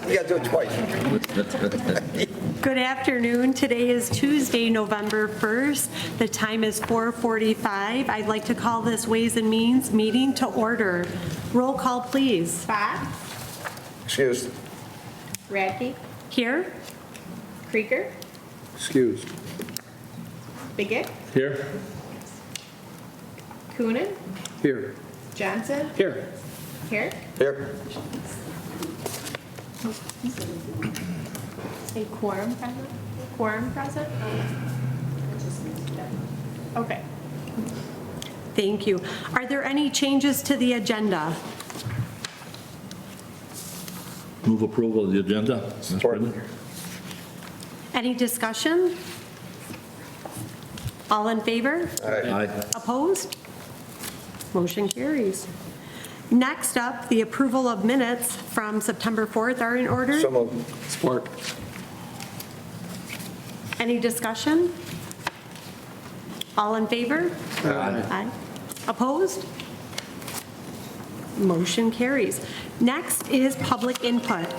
You gotta do it twice. Good afternoon. Today is Tuesday, November 1st. The time is 4:45. I'd like to call this Ways and Means meeting to order. Roll call, please. Bach, Excuse. Radke, Here? Krieger, Excused. Bigot, Here. Coonan, Here. Johnson, Here. Herrick. Here. A quorum present? Quorum present? Okay. Thank you. Are there any changes to the agenda? Move approval of the agenda. Ms. Support. Brennan. Any discussion? All in favor? Aye. Opposed? Motion carries. Next up, the approval of minutes from September 4th are in order. So moved. Support. Any discussion? All in favor? Aye. Opposed? Motion carries. Next is public input.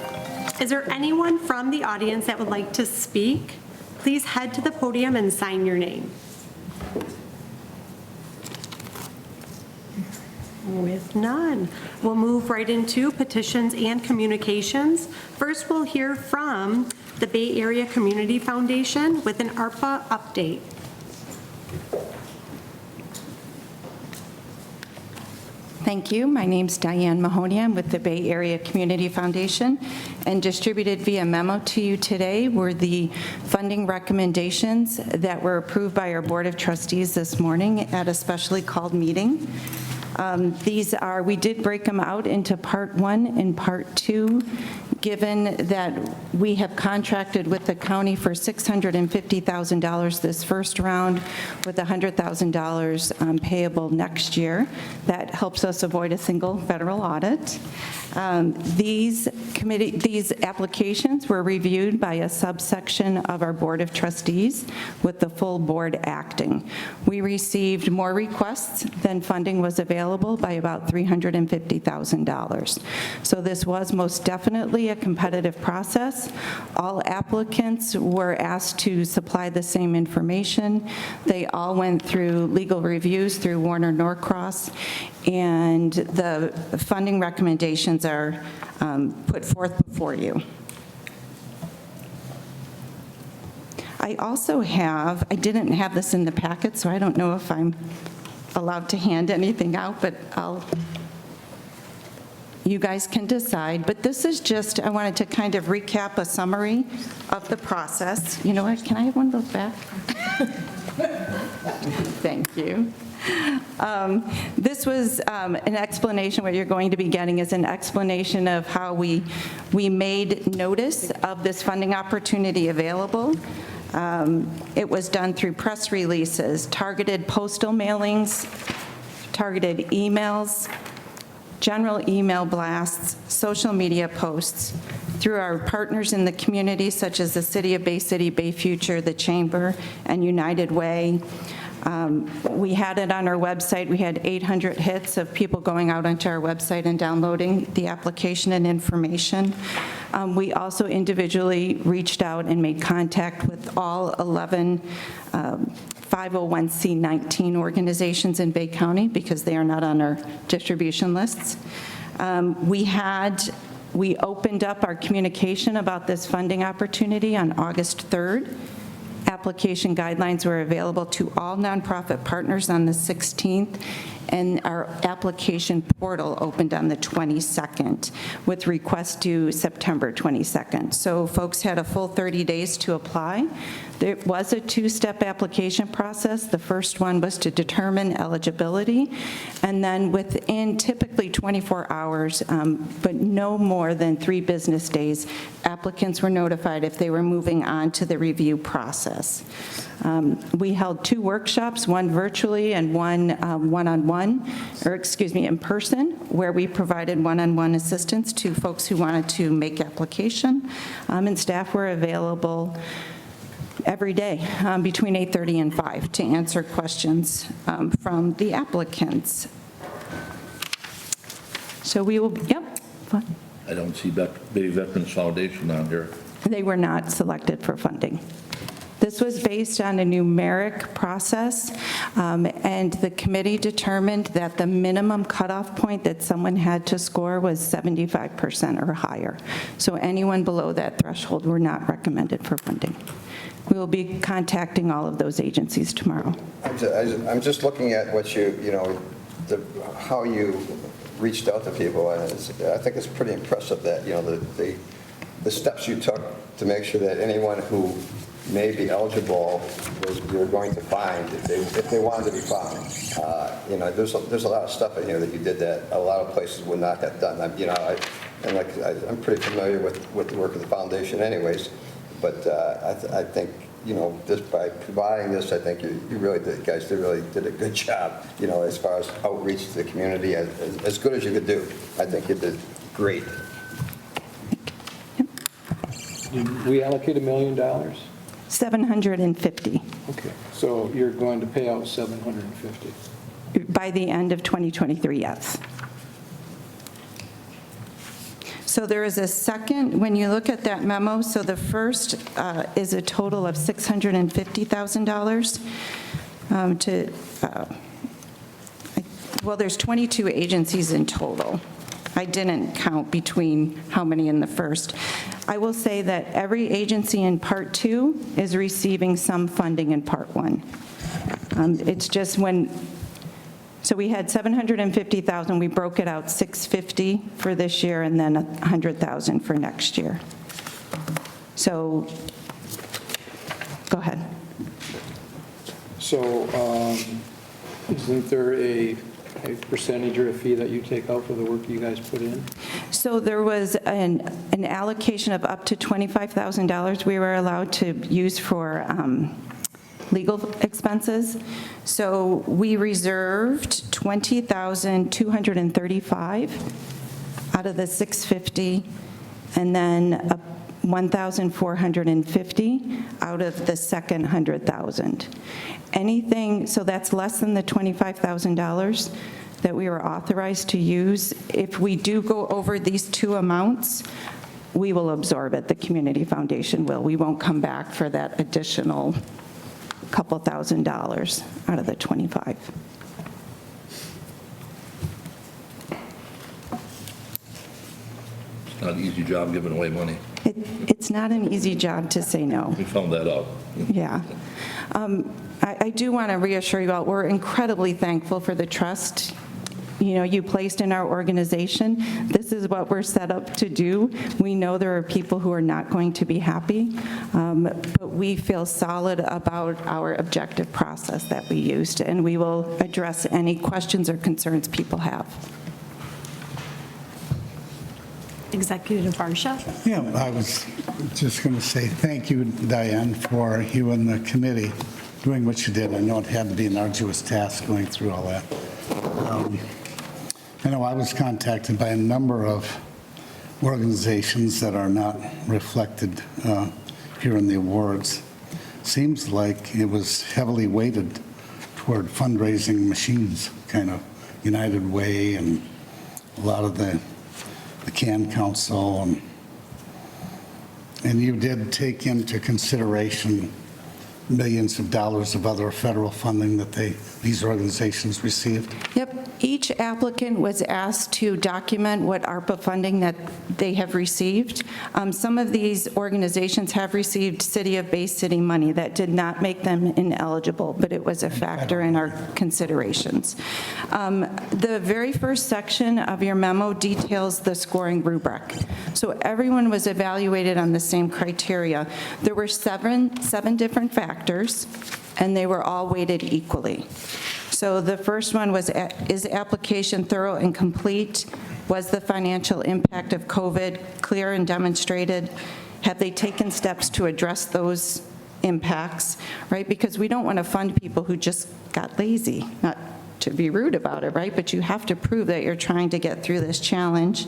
Is there anyone from the audience that would like to speak? Please head to the podium and sign your name. With none, we'll move right into petitions and communications. First, we'll hear from the Bay Area Community Foundation with an ARPA update. Thank you. My name's Diane Mahoney. I'm with the Bay Area Community Foundation, and distributed via memo to you today were the funding recommendations that were approved by our Board of Trustees this morning at a specially called meeting. We did break them out into Part 1 and Part 2, given that we have contracted with the county for $650,000 this first round with $100,000 payable next year. That helps us avoid a single federal audit. These applications were reviewed by a subsection of our Board of Trustees with the full board acting. We received more requests than funding was available by about $350,000. So this was most definitely a competitive process. All applicants were asked to supply the same information. They all went through legal reviews through Warner Norcross, and the funding recommendations are put forth before you. I didn't have this in the packet, so I don't know if I'm allowed to hand anything out, but you guys can decide. But this is just, I wanted to kind of recap a summary of the process. You know what, can I have one of those back? Thank you. This was an explanation. What you're going to be getting is an explanation of how we made notice of this funding opportunity available. It was done through press releases, targeted postal mailings, targeted emails, general email blasts, social media posts, through our partners in the community such as the City of Bay City, Bay Future, the Chamber, and United Way. We had it on our website. We had 800 hits of people going out onto our website and downloading the application and information. We also individually reached out and made contact with all 11 501c19 organizations in Bay County because they are not on our distribution lists. We opened up our communication about this funding opportunity on August 3rd. Application guidelines were available to all nonprofit partners on the 16th, and our application portal opened on the 22nd with requests due September 22nd. So folks had a full 30 days to apply. There was a two-step application process. The first one was to determine eligibility, and then within typically 24 hours, but no more than 3 business days, applicants were notified if they were moving on to the review process. We held 2 workshops, one virtually and one in person, where we provided one-on-one assistance to folks who wanted to make application, and staff were available every day between 8:30 and 5 to answer questions from the applicants. So we will, I don't see Bay Veterans Foundation on here. They were not selected for funding. This was based on a numeric process, and the committee determined that the minimum cutoff point that someone had to score was 75% or higher. So anyone below that threshold were not recommended for funding. We will be contacting all of those agencies tomorrow. I'm just looking at what how you reached out to people, and I think it's pretty impressive that, the steps you took to make sure that anyone who may be eligible you're going to find if they wanted to be found. There's a lot of stuff in here that you did that a lot of places would not have done. I'm pretty familiar with the work of the foundation anyways, but I think, just by providing this, I think you really did a good job, as far as outreach to the community, as good as you could do. I think you did great. Did we allocate $1 million? 750 Okay, so you're going to pay out 750. by the end of 2023, yes. So there is a second, when you look at that memo, so the first is a total of $650,000 well, there's 22 agencies in total. I didn't count between how many in the first. I will say that every agency in Part 2 is receiving some funding in Part 1. It's just so we had 750,000, we broke it out 650 for this year and then 100,000 for next year. So, go ahead. So isn't there a percentage or a fee that you take out for the work you guys put in? So there was an allocation of up to $25,000 we were allowed to use for legal expenses. So we reserved $20,235 out of the 650, and then 1,450 out of the second 100,000. Anything, so that's less than the $25,000 that we were authorized to use. If we do go over these two amounts, we will absorb it. The Community Foundation will. We won't come back for that additional couple $1,000s out of the 25. It's not an easy job giving away money. It's not an easy job to say no. We found that out. Yeah. I do want to reassure you all, we're incredibly thankful for the trust you placed in our organization. This is what we're set up to do. We know there are people who are not going to be happy, but we feel solid about our objective process that we used, and we will address any questions or concerns people have. Executive Barsha? Yeah, I was just going to say thank you, Diane, for you and the committee doing what you did. I know it had to be an arduous task going through all that. I know I was contacted by a number of organizations that are not reflected here in the awards. Seems like it was heavily weighted toward fundraising machines, kind of United Way and a lot of the CAN Council, and you did take into consideration millions of dollars of other federal funding that these organizations received? Yep. Each applicant was asked to document what ARPA funding that they have received. Some of these organizations have received City of Bay City money. That did not make them ineligible, but it was a factor in our considerations. The very first section of your memo details the scoring rubric. So everyone was evaluated on the same criteria. There were seven different factors, and they were all weighted equally. So the first one was, is application thorough and complete? Was the financial impact of COVID clear and demonstrated? Have they taken steps to address those impacts, right? Because we don't want to fund people who just got lazy, not to be rude about it, right? But you have to prove that you're trying to get through this challenge.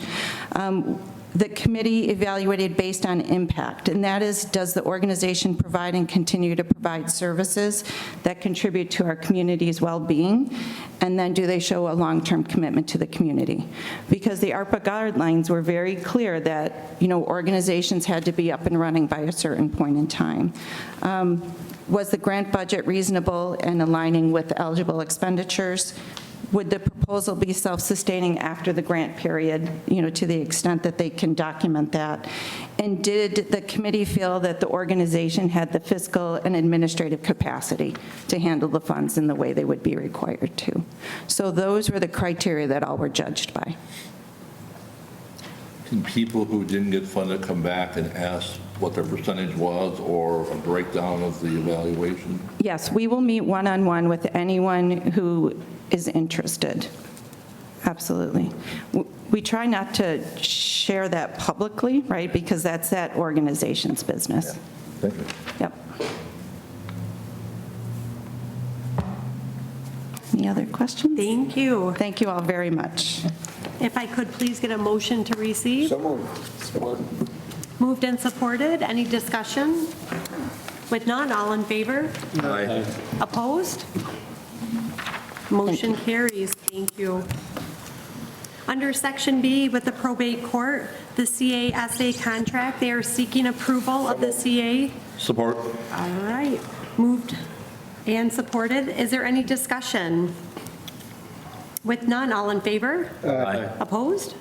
the committee evaluated based on impact, and that is, does the organization provide and continue to provide services that contribute to our community's well-being? And then do they show a long-term commitment to the community? Because the ARPA guidelines were very clear that, organizations had to be up and running by a certain point in time. Was the grant budget reasonable and aligning with eligible expenditures? Would the proposal be self-sustaining after the grant period, to the extent that they can document that? And did the committee feel that the organization had the fiscal and administrative capacity to handle the funds in the way they would be required to? So those were the criteria that all were judged by. Can people who didn't get funded come back and ask what their percentage was or a breakdown of the evaluation? Yes, we will meet one-on-one with anyone who is interested. Absolutely. We try not to share that publicly, right, because that's that organization's business. Thank you. Yep. Any other questions? Thank you. Thank you all very much. If I could please get a motion to receive. So moved. Moved and supported. Any discussion? With none, all in favor? Aye. Opposed? Motion carries. Thank you. Under Section B with the probate court, the CASA contract, they are seeking approval of the CA. Support. All right. Moved and supported. Is there any discussion? With none, all in favor? Aye. Opposed?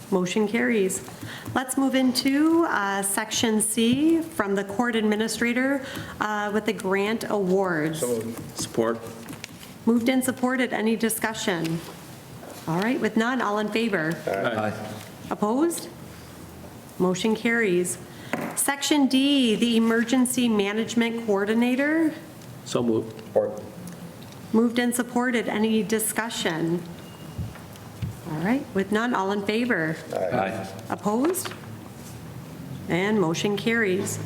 Motion carries. Let's move into Section C from the court administrator with the grant awards. Support. Moved and supported. Any discussion? All right, with none, all in favor? Aye. Opposed? Motion carries. Section D, the emergency management coordinator. So moved. Support. Moved and supported. Any discussion? All right, with none, all in favor? Aye. Opposed? And motion carries.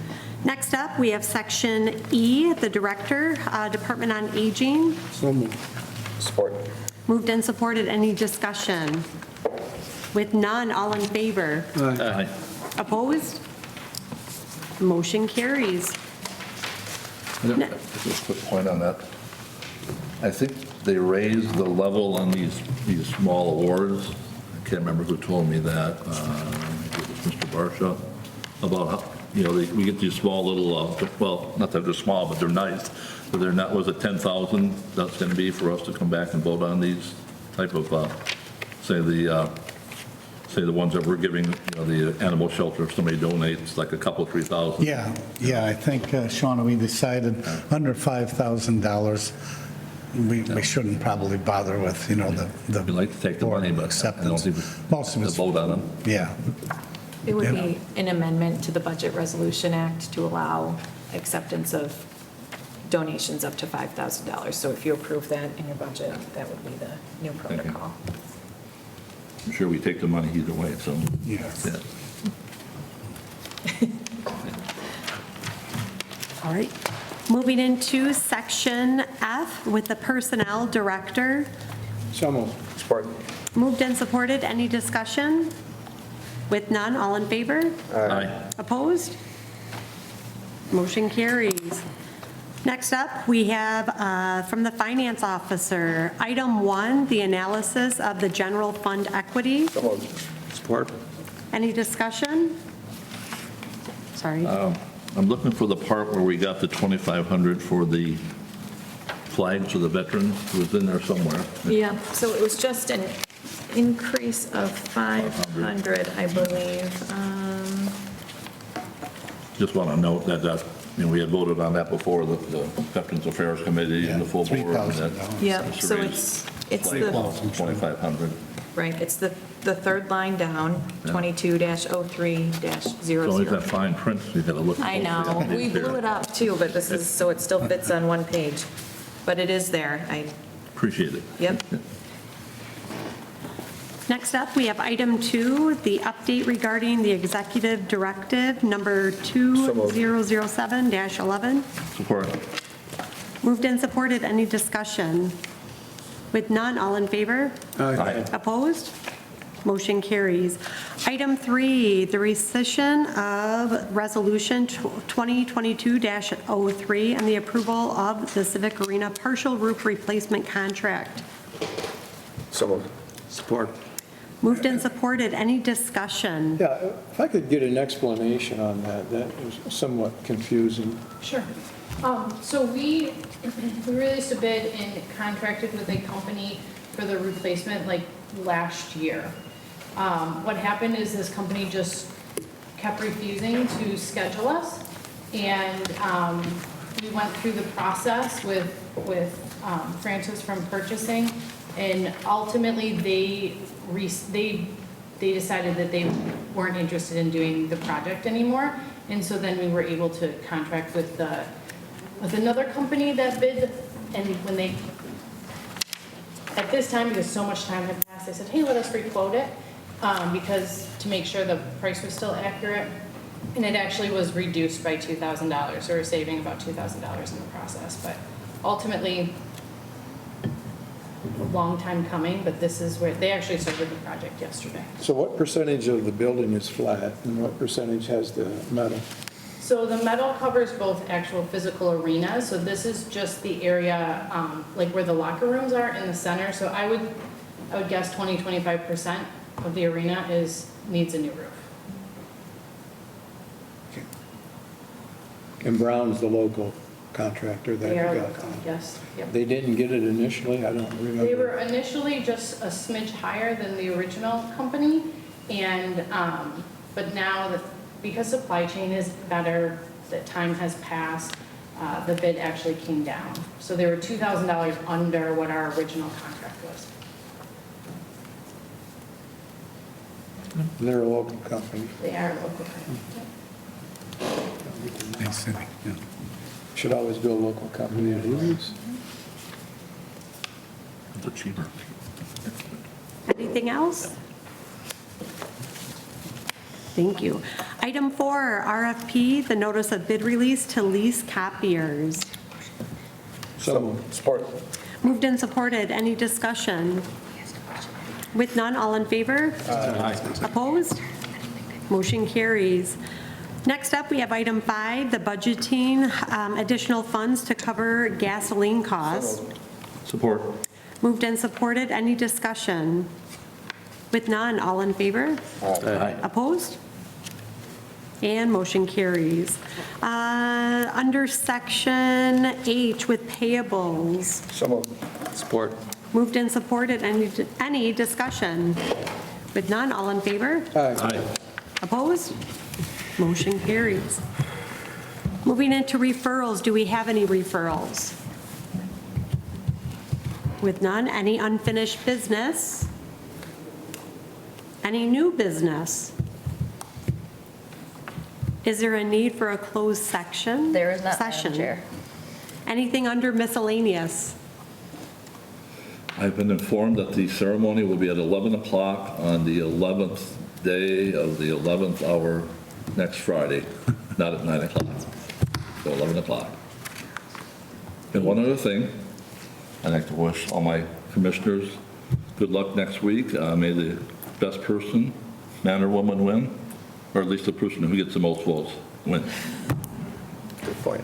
Next up, we have Section E, the Director, Department on Aging. So moved. Support. Moved and supported. Any discussion? With none, all in favor? Aye. Opposed? Motion carries. Just a quick point on that. I think they raised the level on these small awards. I can't remember who told me that. It was Mr. Barsha, about how, we get these small little, well, not that they're small, but they're nice. But they're not, was it 10,000 that's going to be for us to come back and vote on these type of, say the ones that we're giving, the animal shelter, if somebody donates like a couple, 3,000. Yeah, I think, Shauna, we decided under $5,000, we shouldn't probably bother with, We'd the like to take the money, but I don't acceptance. think Most of to it's, vote on them. yeah. It would Yeah. be an amendment to the Budget Resolution Act to allow acceptance of donations up to $5,000. So if you approve that in your budget, that would be the new you. protocol. I'm sure we take the money either way, so. Yes. Yeah. All right. Moving into Section F with the Personnel Director. So moved. Support. Moved and supported. Any discussion? With none, all in favor? Aye. Opposed? Motion carries. Next up, we have from the Finance Officer, Item 1, the analysis of the general fund equity. So moved. Support. Any discussion? Sorry. I'm looking for the part where we got the 2,500 for the flags of the veterans. It was in there somewhere. Yeah, so it was just an increase of 500, I believe. Just want to note that, we had voted on that before, the Veterans Affairs Committee and the full board. $3,000. Yeah, so it's the, 2,500. right, it's the third line down, 22-03-00. It's always that fine print, you got to look. I know, we blew it up too, but this is, so it still fits on one page. But it is there, Appreciate it. yep. Next up, we have Item 2, the update regarding the Executive Directive Number 2007-11. Support. Moved and supported. Any discussion? With none, all in favor? Aye. Opposed? Motion carries. Item 3, the rescission of Resolution 2022-03 and the approval of the Civic Arena partial roof replacement contract. So moved. Support. Moved and supported. Any discussion? Yeah, if I could get an explanation on that, that is somewhat confusing. Sure. So we released a bid and contracted with a company for the replacement like last year. What happened is this company just kept refusing to schedule us, and we went through the process with Francis from purchasing, and ultimately they decided that they weren't interested in doing the project anymore, and so then we were able to contract with another company that bid, and when they, at this time, because so much time had passed, they said, hey, let us re-quote it, because to make sure the price was still accurate, and it actually was reduced by $2,000, so we're saving about $2,000 in the process, but ultimately, a long time coming, but this is where, they actually started the project yesterday. So what percentage of the building is flat and what percentage has the metal? So the metal covers both actual physical arenas, so this is just the area, like where the locker rooms are in the center, so I would guess 20-25% of the arena needs a new roof. And Brown's the local contractor that They you are got. local, yes, yep. They didn't get it initially? I don't remember. They were initially just a smidge higher than the original company, and, but now that, because supply chain is better, that time has passed, the bid actually came down. So they were $2,000 under what our original contract was. They're a local company. They are a local company. Hey, Civic, yeah. Should always go local company to use. The cheaper. Anything else? Thank you. Item 4, RFP, the notice of bid release to Lease Copiers. So Support. Moved and supported. Any discussion? With none, all in favor? Opposed? Motion carries. Next up, we have item 5, the budgeting additional funds to cover gasoline costs. Support. Moved and supported. Any discussion? With none, all in favor? Aye. Opposed? And motion carries. Under section H with payables. So moved. Support. Moved and supported. Any discussion? With none, all in favor? Aye. Opposed? Motion carries. Moving into referrals, do we have any referrals? With none, any unfinished business? Any new business? Is there a need for a closed section? There is not, Madam Session? Chair. Anything under miscellaneous? I've been informed that the ceremony will be at 11 o'clock on the 11th day of the 11th hour next Friday, not at 9 o'clock, so 11 o'clock. And one other thing, I'd like to wish all my commissioners good luck next week. May the best person, man or woman, win, or at least the person who gets the most votes win. Good point.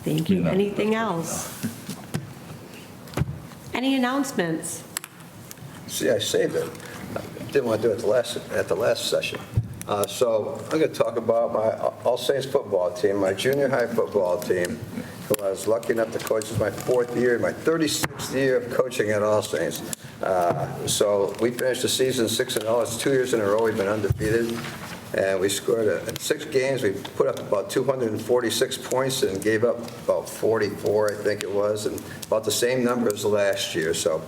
Thank you. Yeah. Anything else? Any announcements? See, I saved it. I didn't want to do it at the last session. So I'm going to talk about my All Saints football team, my junior high football team, who I was lucky enough to coach. This is my 4th year, my 36th year of coaching at All Saints. So we finished the season 6-0. It's 2 years in a row we've been undefeated. And we scored in 6 games. We put up about 246 points and gave up about 44, I think it was, and about the same number as last year. So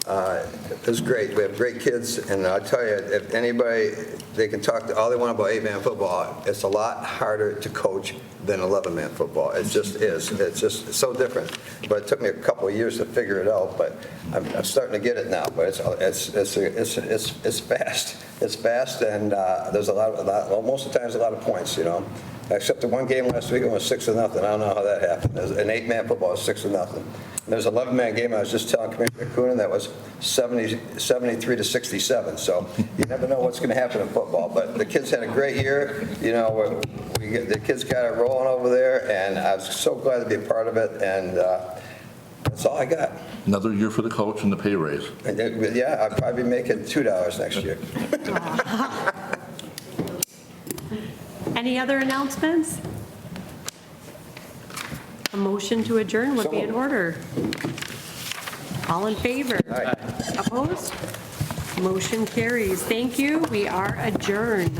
it was great. We have great kids, and I'll tell you, if anybody, they can talk to all they want about 8-man football. It's a lot harder to coach than 11-man football. It just is. It's so different. But it took me a couple of years to figure it out. But I'm starting to get it now. But it's fast. It's fast, and there's most of the time there's a lot of points. You know, Except the one game last week, it was 6-0. I don't know how that happened. There's an 8-man football, was 6-0. There's an 11-man game, I was just telling Commissioner Coonan, that was 73-67. So you never know what's going to happen in football. But the kids had a great year. You know, the kids got it rolling over there, and I was so glad to be a part of it. And that's all I got. Another year for the coach and the pay raise. And yeah, I'll probably be making $2 next year. Any other announcements? A motion to adjourn would be in order. All in favor? Aye. Opposed? Motion carries. Thank you. We are adjourned.